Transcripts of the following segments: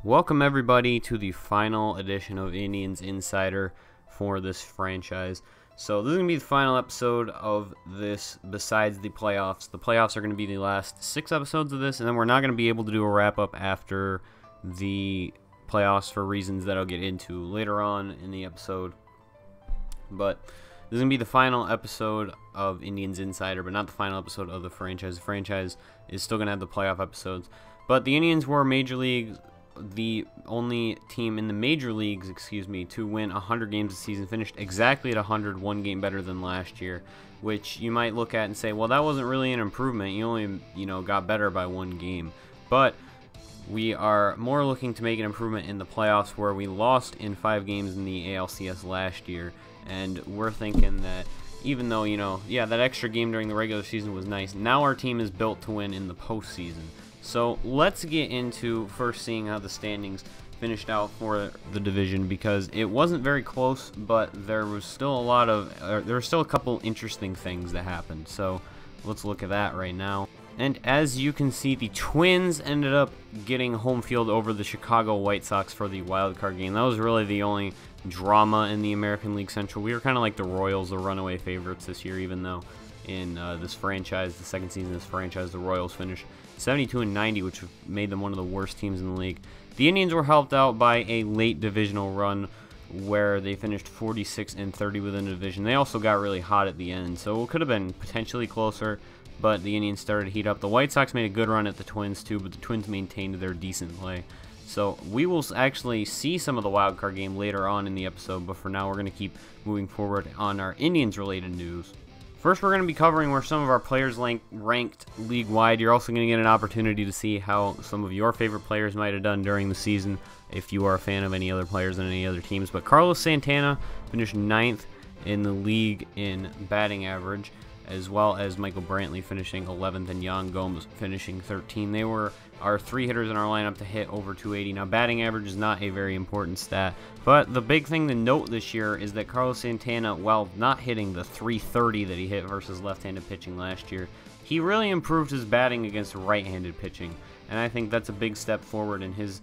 Welcome everybody to the final edition of Indians Insider for this franchise. So this is going to be the final episode of this besides the playoffs. The playoffs are going to be the last 6 episodes of this, and then we're not going to be able to do a wrap-up after the playoffs for reasons that I'll get into later on in the episode. But this is going to be the final episode of Indians Insider, but not the final episode of the franchise. The franchise is still going to have the playoff episodes. But the Indians were the only team in the major leagues, to win 100 games this season, finished exactly at 100, one game better than last year, which you might look at and say, well, that wasn't really an improvement. You only, got better by one game. But we are more looking to make an improvement in the playoffs, where we lost in 5 games in the ALCS last year, and we're thinking that even though, that extra game during the regular season was nice, now our team is built to win in the postseason. So let's get into first seeing how the standings finished out for the division, because it wasn't very close, but there was still a couple interesting things that happened. So let's look at that right now. And as you can see, the Twins ended up getting home field over the Chicago White Sox for the wild card game. That was really the only drama in the American League Central. We were kind of like the Royals, the runaway favorites this year, even though in this franchise, the second season of this franchise, the Royals finished 72-90, which made them one of the worst teams in the league. The Indians were helped out by a late divisional run where they finished 46-30 within the division. They also got really hot at the end, so it could have been potentially closer, but the Indians started to heat up. The White Sox made a good run at the Twins too, but the Twins maintained their decent play. So we will actually see some of the wild card game later on in the episode, but for now we're going to keep moving forward on our Indians-related news. First, we're going to be covering where some of our players ranked league-wide. You're also going to get an opportunity to see how some of your favorite players might have done during the season, if you are a fan of any other players and any other teams. But Carlos Santana finished 9th in the league in batting average, as well as Michael Brantley finishing 11th and Yan Gomes finishing 13th. They were our 3 hitters in our lineup to hit over 280. Now, batting average is not a very important stat, but the big thing to note this year is that Carlos Santana, while not hitting the 330 that he hit versus left-handed pitching last year, he really improved his batting against right-handed pitching, and I think that's a big step forward in his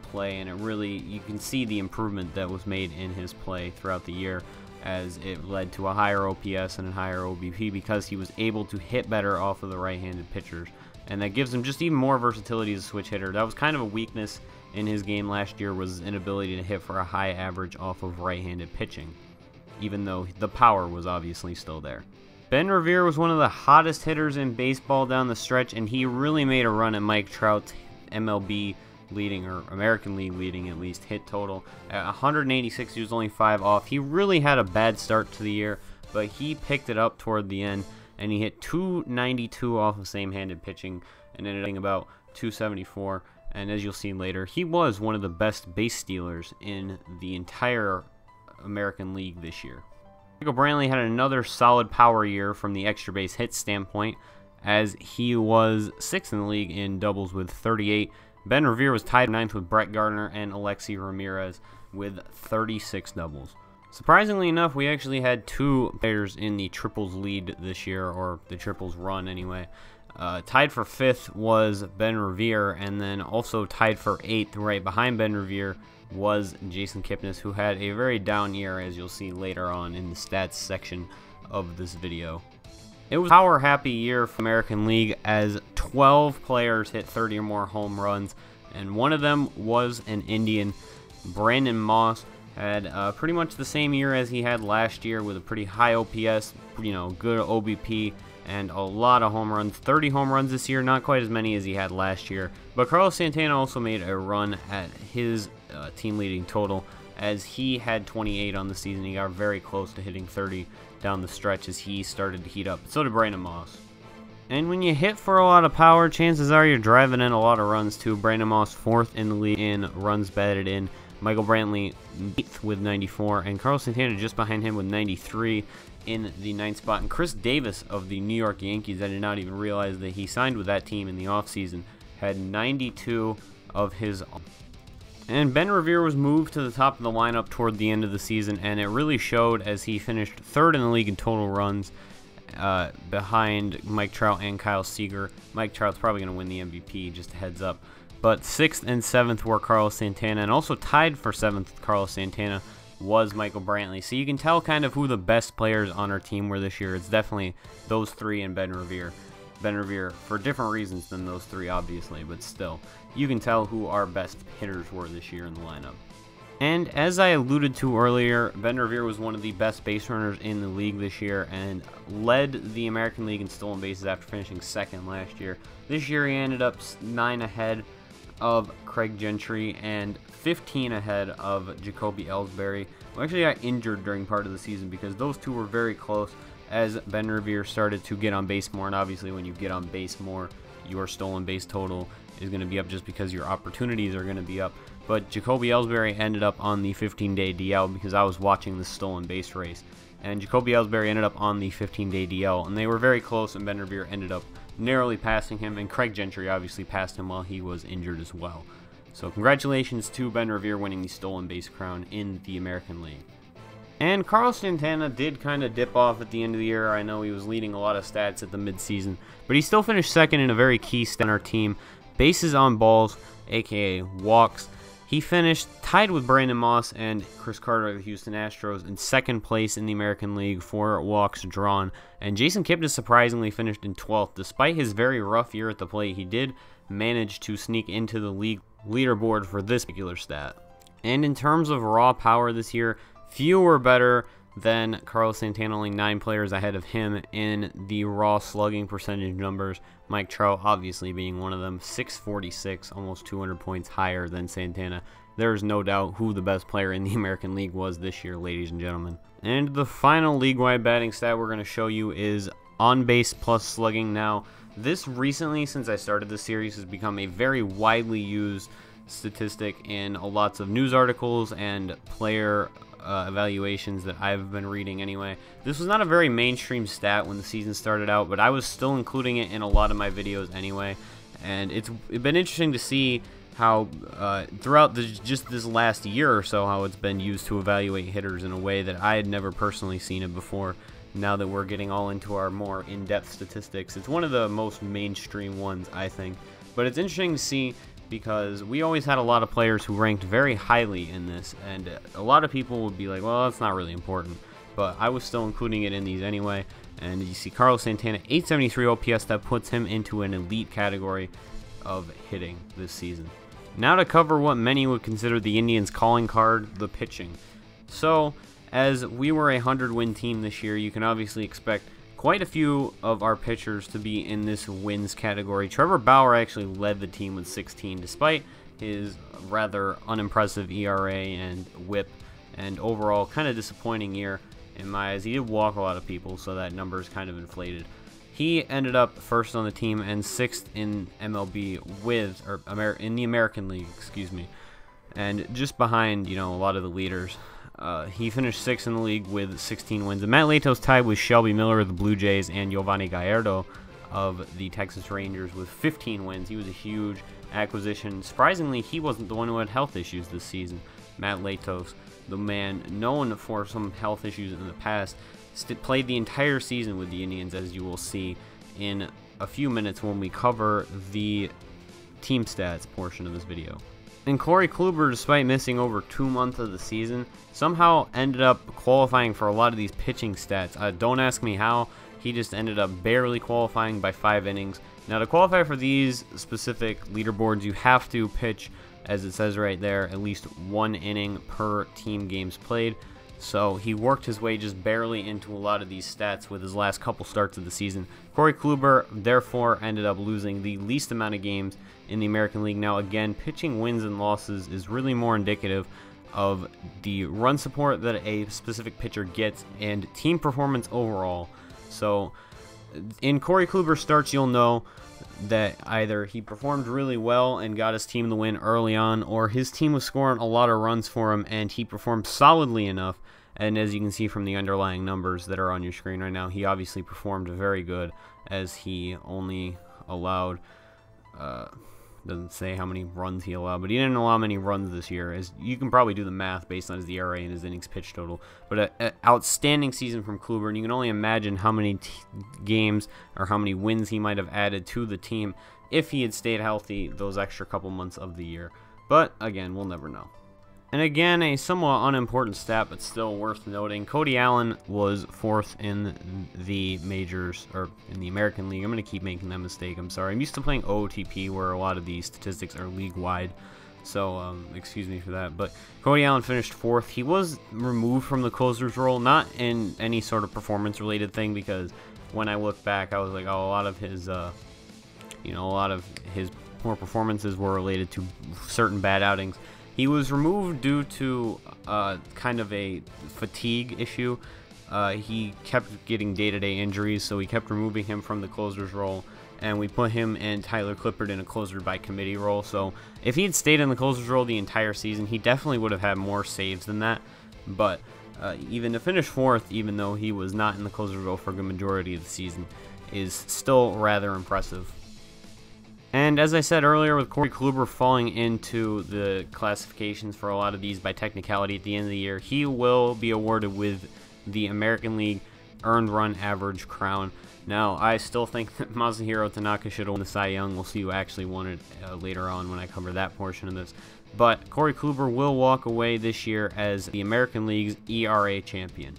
play, and you can see the improvement that was made in his play throughout the year, as it led to a higher OPS and a higher OBP because he was able to hit better off of the right-handed pitchers. And that gives him just even more versatility as a switch hitter. That was kind of a weakness in his game last year, was his inability to hit for a high average off of right-handed pitching, even though the power was obviously still there. Ben Revere was one of the hottest hitters in baseball down the stretch, and he really made a run at Mike Trout's MLB leading, or American League leading at least, hit total. At 186, he was only 5 off. He really had a bad start to the year, but he picked it up toward the end, and he hit 292 off of same-handed pitching and ended up about 274. And as you'll see later, he was one of the best base stealers in the entire American League this year. Michael Brantley had another solid power year from the extra base hit standpoint, as he was 6th in the league in doubles with 38. Ben Revere was tied 9th with Brett Gardner and Alexi Ramirez with 36 doubles. Surprisingly enough, we actually had 2 players in the triples lead this year, or the triples run anyway. Tied for 5th was Ben Revere, and then also tied for 8th right behind Ben Revere was Jason Kipnis, who had a very down year, as you'll see later on in the stats section of this video. It was a power-happy year for American League, as 12 players hit 30 or more home runs, and one of them was an Indian. Brandon Moss had pretty much the same year as he had last year, with a pretty high OPS, good OBP, and a lot of home runs. 30 home runs this year, not quite as many as he had last year. But Carlos Santana also made a run at his team-leading total, as he had 28 on the season. He got very close to hitting 30 down the stretch as he started to heat up. So did Brandon Moss. And when you hit for a lot of power, chances are you're driving in a lot of runs too. Brandon Moss 4th in the league in runs batted in. Michael Brantley 8th with 94, and Carlos Santana just behind him with 93 in the 9th spot. And Chris Davis of the New York Yankees, I did not even realize that he signed with that team in the offseason, had 92 of his own. And Ben Revere was moved to the top of the lineup toward the end of the season, and it really showed as he finished 3rd in the league in total runs, behind Mike Trout and Kyle Seager. Mike Trout's probably going to win the MVP, just a heads up. But 6th and 7th were Carlos Santana, and also tied for 7th with Carlos Santana was Michael Brantley. So you can tell kind of who the best players on our team were this year. It's definitely those three and Ben Revere. Ben Revere for different reasons than those three, obviously, but still, you can tell who our best hitters were this year in the lineup. And as I alluded to earlier, Ben Revere was one of the best base runners in the league this year and led the American League in stolen bases after finishing 2nd last year. This year he ended up 9 ahead of Craig Gentry and 15 ahead of Jacoby Ellsbury, who actually got injured during part of the season because those two were very close as Ben Revere started to get on base more. And obviously when you get on base more, your stolen base total is going to be up just because your opportunities are going to be up. But Jacoby Ellsbury ended up on the 15-day DL because I was watching the stolen base race. And Jacoby Ellsbury ended up on the 15-day DL, and they were very close, and Ben Revere ended up narrowly passing him, and Craig Gentry obviously passed him while he was injured as well. So congratulations to Ben Revere winning the stolen base crown in the American League. And Carlos Santana did kind of dip off at the end of the year. I know he was leading a lot of stats at the midseason, but he still finished 2nd in a very key stat on our team, bases on balls, aka walks. He finished tied with Brandon Moss and Chris Carter of the Houston Astros in 2nd place in the American League for walks drawn. And Jason Kipnis surprisingly finished in 12th. Despite his very rough year at the plate, he did manage to sneak into the league leaderboard for this particular stat. And in terms of raw power this year, few were better than Carlos Santana, only 9 players ahead of him in the raw slugging percentage numbers. Mike Trout obviously being one of them, 646, almost 200 points higher than Santana. There's no doubt who the best player in the American League was this year, ladies and gentlemen. And the final league-wide batting stat we're going to show you is on base plus slugging. Now, this recently, since I started this series, has become a very widely used statistic in lots of news articles and player evaluations that I've been reading anyway. This was not a very mainstream stat when the season started out, but I was still including it in a lot of my videos anyway, and it's been interesting to see how throughout just this last year or so, how it's been used to evaluate hitters in a way that I had never personally seen it before. Now that we're getting all into our more in-depth statistics, it's one of the most mainstream ones, I think, but it's interesting to see because we always had a lot of players who ranked very highly in this, and a lot of people would be like, well, that's not really important, but I was still including it in these anyway. And you see Carlos Santana, 873 OPS, that puts him into an elite category of hitting this season. Now to cover what many would consider the Indians' calling card, the pitching. So, as we were a 100-win team this year, you can obviously expect quite a few of our pitchers to be in this wins category. Trevor Bauer actually led the team with 16, despite his rather unimpressive ERA and WHIP, and overall kind of disappointing year in my eyes. He did walk a lot of people, so that number is kind of inflated. He ended up 1st on the team and 6th in MLB in the American League, excuse me, and just behind, a lot of the leaders. He finished 6th in the league with 16 wins. And Matt Latos tied with Shelby Miller of the Blue Jays and Giovanni Gallardo of the Texas Rangers with 15 wins. He was a huge acquisition. Surprisingly, he wasn't the one who had health issues this season. Matt Latos, the man known for some health issues in the past, played the entire season with the Indians, as you will see in a few minutes when we cover the team stats portion of this video. And Corey Kluber, despite missing over 2 months of the season, somehow ended up qualifying for a lot of these pitching stats. Don't ask me how. He just ended up barely qualifying by 5 innings. Now, to qualify for these specific leaderboards, you have to pitch, as it says right there, at least 1 inning per team games played. So he worked his way just barely into a lot of these stats with his last couple starts of the season. Corey Kluber, therefore, ended up losing the least amount of games in the American League. Now, again, pitching wins and losses is really more indicative of the run support that a specific pitcher gets and team performance overall. So in Corey Kluber's starts, you'll know that either he performed really well and got his team the win early on, or his team was scoring a lot of runs for him and he performed solidly enough. And as you can see from the underlying numbers that are on your screen right now, he obviously performed very good, as he only allowed Doesn't say how many runs he allowed, but he didn't allow many runs this year. As you can probably do the math based on his ERA and his innings pitched total. But an outstanding season from Kluber, and you can only imagine how many games or how many wins he might have added to the team if he had stayed healthy those extra couple months of the year. But again, we'll never know. And again, a somewhat unimportant stat, but still worth noting. Cody Allen was 4th in the majors, or in the American League. I'm going to keep making that mistake. I'm sorry. I'm used to playing OOTP, where a lot of these statistics are league-wide. So, excuse me for that. But Cody Allen finished 4th. He was removed from the closer's role, not in any sort of performance-related thing, because when I look back, I was like, oh, a lot of his poor performances were related to certain bad outings. He was removed due to kind of a fatigue issue. He kept getting day-to-day injuries, so we kept removing him from the closer's role, and we put him and Tyler Clippard in a closer-by-committee role. So if he had stayed in the closer's role the entire season, he definitely would have had more saves than that. But even to finish 4th, even though he was not in the closer's role for a good majority of the season, is still rather impressive. And as I said earlier, with Corey Kluber falling into the classifications for a lot of these by technicality at the end of the year, he will be awarded with the American League Earned Run Average crown. Now, I still think that Masahiro Tanaka should win the Cy Young. We'll see who actually won it later on when I cover that portion of this. But Corey Kluber will walk away this year as the American League's ERA champion.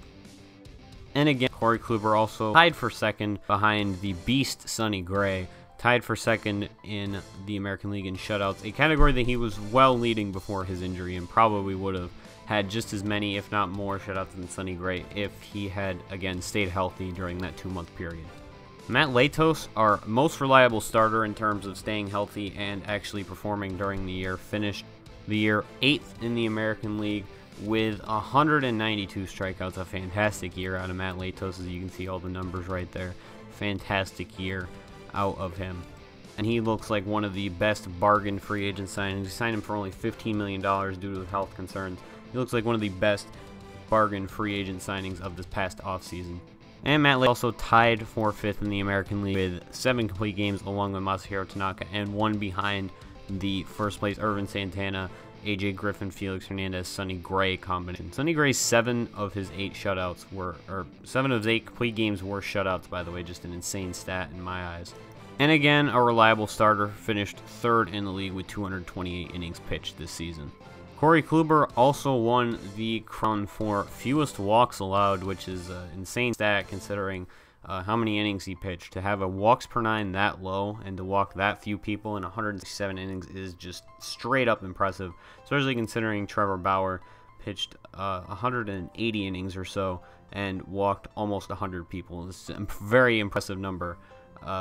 And again, Corey Kluber also tied for 2nd behind the beast Sonny Gray, tied for 2nd in the American League in shutouts, a category that he was well leading before his injury and probably would have had just as many, if not more, shutouts than Sonny Gray if he had, again, stayed healthy during that 2-month period. Matt Latos, our most reliable starter in terms of staying healthy and actually performing during the year, finished the year 8th in the American League with 192 strikeouts. A fantastic year out of Matt Latos, as you can see all the numbers right there. Fantastic year out of him, and he looks like one of the best bargain free agent signings. We signed him for only $15 million due to health concerns. He looks like one of the best bargain free agent signings of this past offseason. And Matt Latos also tied for 5th in the American League with 7 complete games along with Masahiro Tanaka, and 1 behind the first place Irvin Santana, AJ Griffin, Felix Hernandez, Sonny Gray combination. Sonny Gray's 7 of his 8 shutouts were, or 7 of his 8 complete games were shutouts, by the way, just an insane stat in my eyes. And again, a reliable starter, finished 3rd in the league with 228 innings pitched this season. Corey Kluber also won the crown for fewest walks allowed, which is an insane stat considering how many innings he pitched. To have a walks per 9 that low and to walk that few people in 167 innings is just straight up impressive, especially considering Trevor Bauer pitched 180 innings or so and walked almost 100 people. It's a very impressive number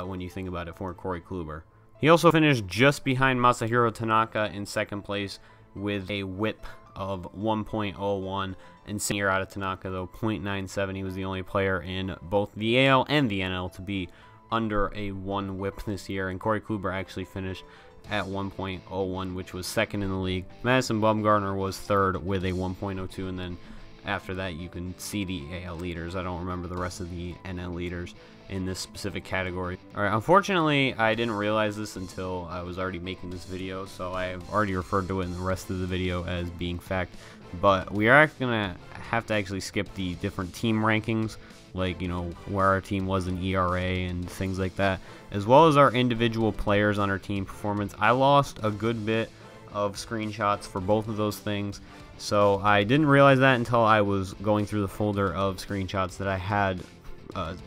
when you think about it for Corey Kluber. He also finished just behind Masahiro Tanaka in 2nd place with a whip of 1.01, and senior out of Tanaka, though, 0.97. He was the only player in both the AL and the NL to be under a 1 whip this year, and Corey Kluber actually finished at 1.01, which was 2nd in the league. Madison Bumgarner was 3rd with a 1.02, and then after that you can see the AL leaders. I don't remember the rest of the NL leaders in this specific category. Alright, unfortunately, I didn't realize this until I was already making this video, so I have already referred to it in the rest of the video as being fact. But we are going to have to actually skip the different team rankings, like, you know, where our team was in ERA and things like that, as well as our individual players on our team performance. I lost a good bit of screenshots for both of those things, so I didn't realize that until I was going through the folder of screenshots that I had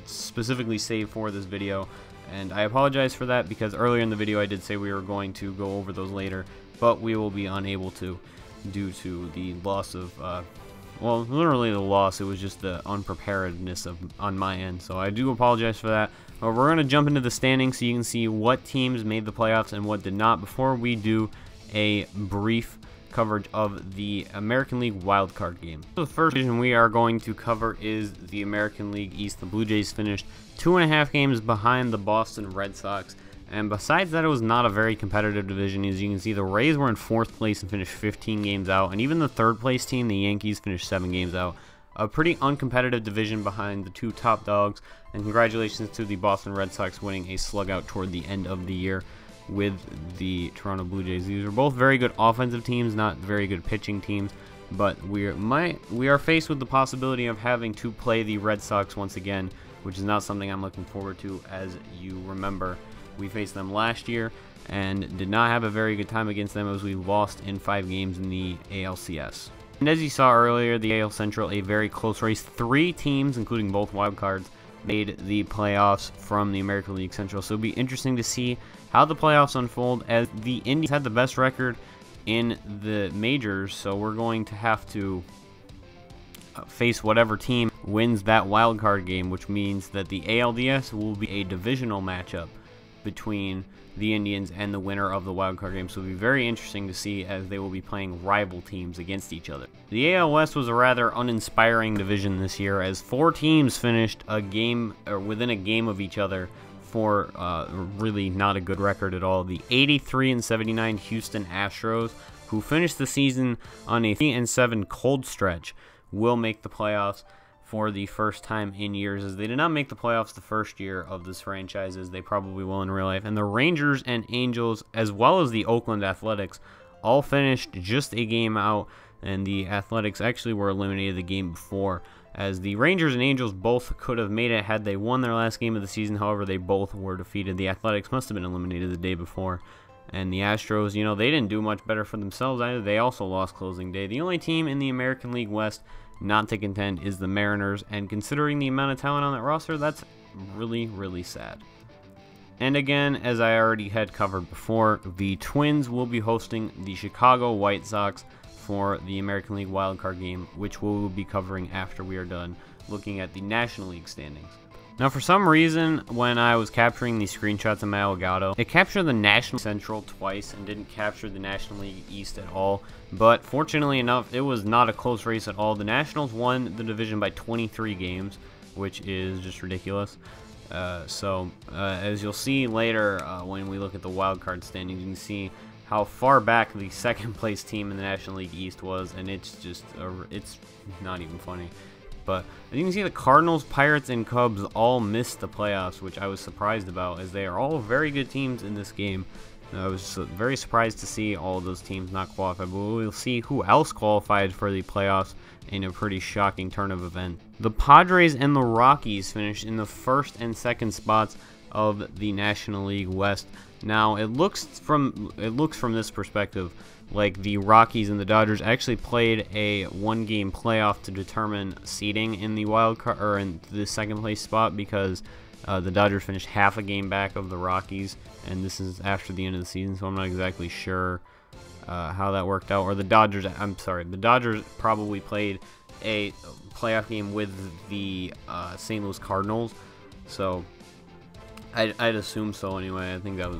specifically saved for this video, and I apologize for that because earlier in the video I did say we were going to go over those later, but we will be unable to due to the loss of well, literally the loss. It was just the unpreparedness on my end, so I do apologize for that. But we're going to jump into the standings so you can see what teams made the playoffs and what did not before we do a brief coverage of the American League wildcard game. So the first division we are going to cover is the American League East. The Blue Jays finished 2.5 games behind the Boston Red Sox, and besides that, it was not a very competitive division. As you can see, the Rays were in 4th place and finished 15 games out, and even the 3rd place team, the Yankees, finished 7 games out. A pretty uncompetitive division behind the 2 top dogs, and congratulations to the Boston Red Sox winning a slugout toward the end of the year. with the Toronto Blue Jays. These are both very good offensive teams, not very good pitching teams, but we are faced with the possibility of having to play the Red Sox once again, which is not something I'm looking forward to. As you remember, we faced them last year and did not have a very good time against them, as we lost in 5 games in the ALCS. And as you saw earlier, the AL Central, a very close race. 3 teams, including both wild cards, made the playoffs from the American League Central. So it'll be interesting to see how the playoffs unfold, as the Indians had the best record in the majors. So we're going to have to face whatever team wins that wild card game, which means that the ALDS will be a divisional matchup between the Indians and the winner of the wild card game. So it'll be very interesting to see, as they will be playing rival teams against each other. The AL West was a rather uninspiring division this year, as 4 teams finished a game or within a game of each other for really not a good record at all. The 83-79 Houston Astros, who finished the season on a 3-7 cold stretch, will make the playoffs for the first time in years, as they did not make the playoffs the first year of this franchise, as they probably will in real life. And the Rangers and Angels, as well as the Oakland Athletics, all finished just a game out, and the Athletics actually were eliminated the game before, as the Rangers and Angels both could have made it had they won their last game of the season. However, they both were defeated. The Athletics must have been eliminated the day before. And the Astros, you know, they didn't do much better for themselves either. They also lost closing day. The only team in the American League West not to contend is the Mariners, and considering the amount of talent on that roster, that's really, really sad. And again, as I already had covered before, the Twins will be hosting the Chicago White Sox for the American League wildcard game, which we will be covering after we are done looking at the National League standings. Now, for some reason, when I was capturing these screenshots in my Elgato, it captured the National Central twice and didn't capture the National League East at all. But fortunately enough, it was not a close race at all. The Nationals won the division by 23 games, which is just ridiculous. As you'll see later when we look at the wild card standings, you can see how far back the second place team in the National League East was, and it's just it's not even funny. But as you can see, the Cardinals, Pirates, and Cubs all missed the playoffs, which I was surprised about, as they are all very good teams in this game. I was very surprised to see all of those teams not qualify, but we'll see who else qualified for the playoffs in a pretty shocking turn of events. The Padres and the Rockies finished in the first and second spots of the National League West. Now, it looks from this perspective like the Rockies and the Dodgers actually played a one-game playoff to determine seeding in the wild card, or in the second place spot, because the Dodgers finished half a game back of the Rockies, and this is after the end of the season, so I'm not exactly sure how that worked out. Or the Dodgers probably played a playoff game with the St. Louis Cardinals, so I'd assume so anyway. I think that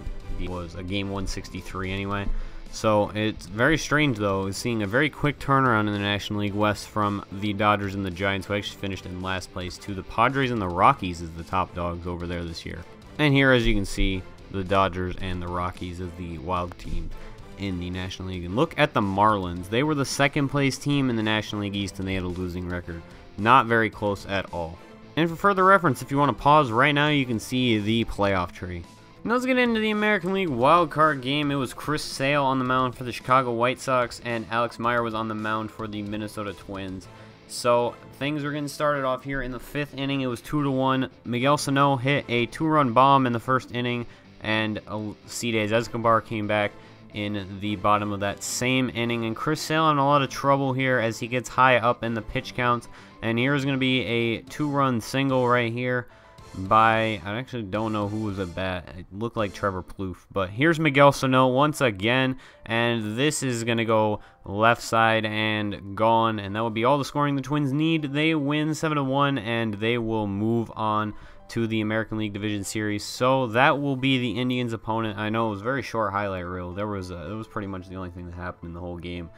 was a game 163 anyway. So it's very strange, though, seeing a very quick turnaround in the National League West from the Dodgers and the Giants, who actually finished in last place, to the Padres and the Rockies as the top dogs over there this year. And here, as you can see, the Dodgers and the Rockies as the wild team in the National League. And look at the Marlins. They were the second place team in the National League East, and they had a losing record. Not very close at all. And for further reference, if you want to pause right now, you can see the playoff tree. Now let's get into the American League wildcard game. It was Chris Sale on the mound for the Chicago White Sox, and Alex Meyer was on the mound for the Minnesota Twins. So things are getting started off here in the 5th inning. It was 2-1. Miguel Sano hit a 2-run bomb in the 1st inning, and Alcides Escobar came back in the bottom of that same inning. And Chris Sale in a lot of trouble here as he gets high up in the pitch counts. And here's going to be a 2-run single right here by, I actually don't know who was at bat. It looked like Trevor Plouffe, but here's Miguel Sano once again, and this is going to go left side and gone, and that will be all the scoring the Twins need. They win 7-1, and they will move on to the American League Division Series. So that will be the Indians' opponent. I know it was a very short highlight reel. It was pretty much the only thing that happened in the whole game.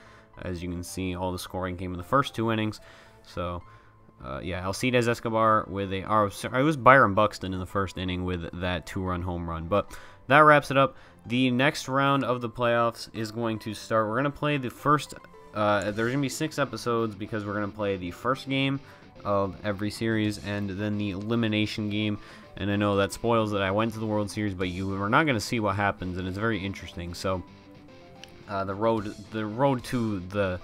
As you can see, all the scoring came in the first 2 innings. So yeah, Alcides Escobar with it was Byron Buxton in the 1st inning with that 2-run home run. But that wraps it up. The next round of the playoffs is going to start. We're going to play the first, there's going to be 6 episodes, because we're going to play the first game of every series, and then the elimination game. And I know that spoils that I went to the World Series, but you are not going to see what happens, and it's very interesting. So the road to the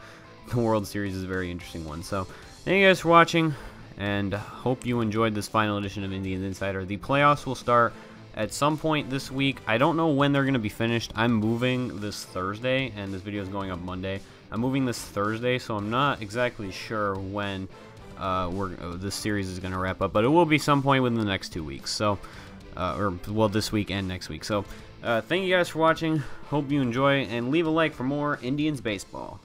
World Series is a very interesting one. So thank you guys for watching, and hope you enjoyed this final edition of Indians Insider. The playoffs will start at some point this week. I don't know when they're going to be finished. I'm moving this Thursday, and this video is going up Monday. I'm moving this Thursday, so I'm not exactly sure when this series is going to wrap up, but it will be some point within the next 2 weeks. So, well, this week and next week. So, thank you guys for watching. Hope you enjoy, and leave a like for more Indians baseball.